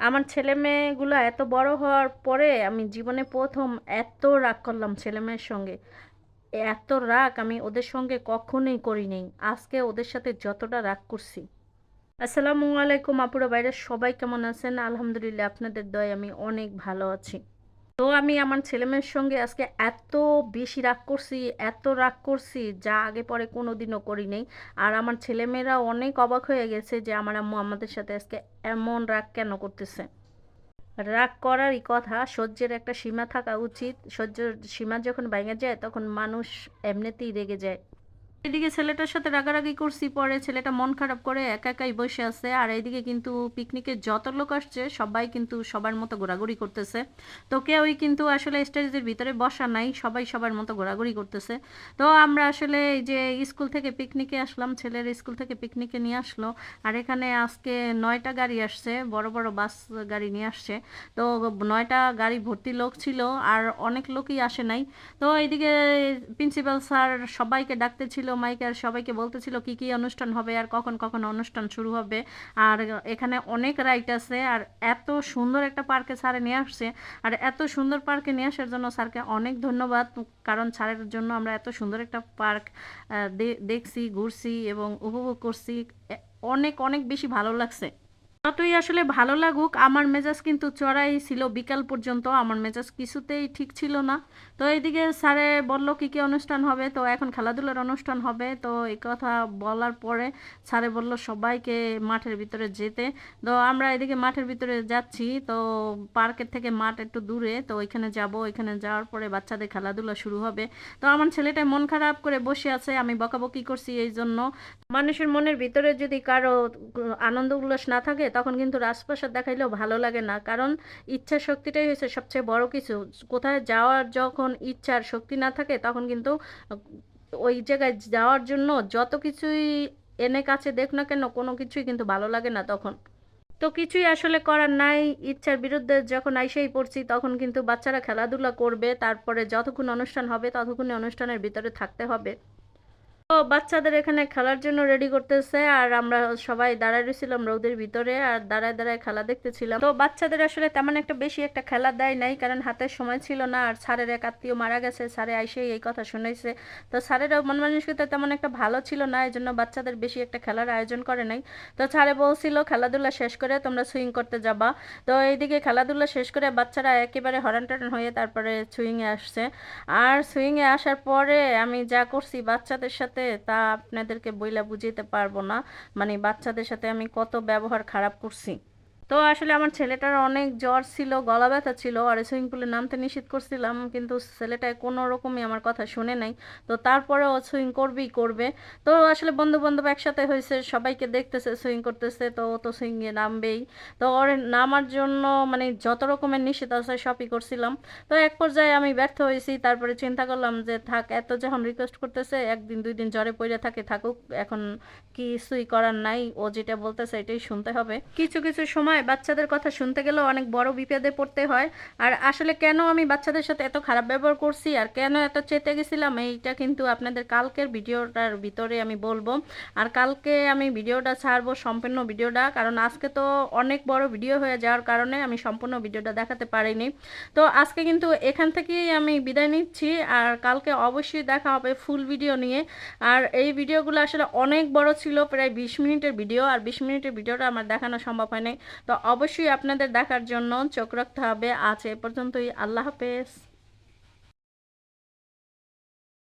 আমার ছেলেমেয়েগুলো এত বড় হওয়ার পরে আমি জীবনে প্রথম এত রাগ করলাম ছেলেমেয়ের সঙ্গে। এত রাগ আমি ওদের সঙ্গে কখনোই করিনি। আজকে ওদের সাথে যতটা রাগ করছি। আসসালামু আলাইকুম আপুরা, বাইরে সবাই কেমন আছেন? আলহামদুলিল্লাহ, আপনাদের দয়ায় আমি অনেক ভালো আছি। তো আমি আমার ছেলেমেয়ের সঙ্গে আজকে এত বেশি রাগ করছি, এত রাগ করছি যা আগে পরে কোনোদিনও করি নাই। আর আমার ছেলেমেয়েরা অনেক অবাক হয়ে গেছে যে আমার আম্মু আমাদের সাথে আজকে এমন রাগ কেন করতেছে। রাগ করারই কথা, সহ্যের একটা সীমা থাকা উচিত। সহ্যের সীমা যখন ভেঙে যায় তখন মানুষ এমনিতেই রেগে যায়। এদিকে ছেলেটার সাথে রাগারাগি করছি, পরে ছেলেটা মন খারাপ করে একা একাই বসে আছে। আর এইদিকে কিন্তু পিকনিকে যত লোক আসছে সবাই কিন্তু সবার মতো ঘোরাঘুরি করতেছে। তো কেউই কিন্তু আসলে স্টেজের ভিতরে বসা নাই, সবাই সবার মতো ঘোরাঘুরি করতেছে। তো আমরা আসলে এই যে স্কুল থেকে পিকনিকে আসলাম, ছেলের স্কুল থেকে পিকনিকে নিয়ে আসলো। আর এখানে আজকে 9টা গাড়ি আসছে, বড় বড় বাস গাড়ি নিয়ে আসছে। তো 9টা গাড়ি ভর্তি লোক ছিল, আর অনেক লোকই আসে নাই। তো এইদিকে প্রিন্সিপাল স্যার সবাইকে ডাকতেছিল মাইকে, আর সবাইকে বলতেছিল কি কি অনুষ্ঠান হবে আর কখন কখন অনুষ্ঠান শুরু হবে। আর এখানে অনেক রাইড আছে, আর এত সুন্দর একটা পার্কে স্যারে নিয়ে আসছে। আর এত সুন্দর পার্কে নিয়ে আসার জন্য স্যারকে অনেক ধন্যবাদ, কারণ স্যারের জন্য আমরা এত সুন্দর একটা পার্ক দেখছি, ঘুরছি এবং উপভোগ করছি। অনেক অনেক বেশি ভালো লাগছে। যতই আসলে ভালো লাগুক, আমার মেজাজ কিন্তু চড়াই ছিল বিকাল পর্যন্ত। আমার মেজাজ কিছুতেই ঠিক ছিল না। তো এইদিকে স্যারে বলল কি কি অনুষ্ঠান হবে, তো এখন খেলাধুলার অনুষ্ঠান হবে। তো এই কথা বলার পরে স্যারে বলল সবাইকে মাঠের ভিতরে যেতে। তো আমরা এদিকে মাঠের ভিতরে যাচ্ছি। তো পার্কের থেকে মাঠ একটু দূরে, তো ওইখানে যাব। ওইখানে যাওয়ার পরে বাচ্চাদের খেলাধুলা শুরু হবে। তো আমার ছেলেটা মন খারাপ করে বসে আছে, আমি বকাবকি করছি এই জন্য। মানুষের মনের ভিতরে যদি কারো আনন্দ উল্লাস না থাকে তখন কিন্তু রাজপ্রাসাদ দেখাইলেও ভালো লাগে না, কারণ ইচ্ছা শক্তিটাই হচ্ছে সবচেয়ে বড় কিছু। কোথায় যাওয়ার যখন ইচ্ছার শক্তি না থাকে তখন কিন্তু ওই জায়গায় যাওয়ার জন্য যত কিছুই এনে কাছে দেখ না কেন কোনো কিছুই কিন্তু ভালো লাগে না তখন। তো কিছুই আসলে করার নাই, ইচ্ছার বিরুদ্ধে যখন আইসেই পড়ছি তখন কিন্তু বাচ্চারা খেলাধুলা করবে, তারপরে যতক্ষণ অনুষ্ঠান হবে ততক্ষণই অনুষ্ঠানের ভিতরে থাকতে হবে। তো বাচ্চাদের এখানে খেলার জন্য রেডি করতেছে, আর আমরা সবাই দাঁড়ায় রয়েছিলাম রোদের ভিতরে, আর দাঁড়ায় দাঁড়ায় খেলা দেখতেছিলাম। তো বাচ্চাদের আসলে তেমন একটা বেশি একটা খেলা দেয় নাই, কারণ হাতের সময় ছিল না। আর স্যারের এক আত্মীয় মারা গেছে, স্যারে আইসেই এই কথা শুনাইছে। তো স্যারেরও মন মানসিকতা তেমন একটা ভালো ছিল না, এই জন্য বাচ্চাদের বেশি একটা খেলার আয়োজন করে নাই। তো স্যারে বলছিল খেলাধুলা শেষ করে তোমরা সুইং করতে যাবা। তো এইদিকে খেলাধুলা শেষ করে বাচ্চারা একেবারে হরান টরান হয়ে তারপরে সুইংয়ে আসছে। আর সুইংয়ে আসার পরে আমি যা করছি বাচ্চাদের সাথে তা আপনাদেরকে বইলা বুঝাইতে পারবো না। মানে বাচ্চাদের সাথে আমি কত ব্যবহার খারাপ করছি। তো আসলে আমার ছেলেটার অনেক জ্বর ছিল, গলা ব্যথা ছিল, আর সুইমিং পুলে নামতে নিষেধ করছিলাম, কিন্তু ছেলেটা কোনো রকমই আমার কথা শুনে নাই। তো তারপরে ও সুইং করবেই করবে। তো আসলে বন্ধু বান্ধব একসাথে হয়েছে, সবাইকে দেখতেছে সুইং করতেছে, তো ও তো সুইংয়ে নামবেই। তো ওর নামার জন্য মানে যত রকমের নিষেধ আছে সবই করছিলাম। তো এক পর্যায়ে আমি ব্যর্থ হয়েছি, তারপরে চিন্তা করলাম যে থাক, এত যখন রিকোয়েস্ট করতেছে, একদিন দুই দিন জ্বরে পড়ে থাকে থাকুক, এখন কিছুই করার নাই, ও যেটা বলতেছে এটাই শুনতে হবে। কিছু কিছু সময় বাচ্চাদের কথা শুনতে গেলেও অনেক বড় বিপদে পড়তে হয়। আর আসলে কেন আমি বাচ্চাদের সাথে এত খারাপ ব্যবহার করছি আর কেন এত চেতে গেছিলাম, এইটা কিন্তু আপনাদের কালকের ভিডিওটার ভিতরে আমি বলবো। আর কালকে আমি ভিডিওটা ছাড়বো, সম্পূর্ণ ভিডিওটা, কারণ আজকে তো অনেক বড় ভিডিও হয়ে যাওয়ার কারণে আমি সম্পূর্ণ ভিডিওটা দেখাতে পারিনি। তো আজকে কিন্তু এখান থেকেই আমি বিদায় নিচ্ছি, আর কালকে অবশ্যই দেখা হবে ফুল ভিডিও নিয়ে। আর এই ভিডিওগুলো আসলে অনেক বড় ছিল, প্রায় 20 মিনিটের ভিডিও, আর 20 মিনিটের ভিডিওটা আমার দেখানো সম্ভব হয় নাই। তো অবশ্যই আপনাদের দেখার জন্য চোখ রাখতে হবে। আজ এ পর্যন্তই, আল্লাহ হাফেজ।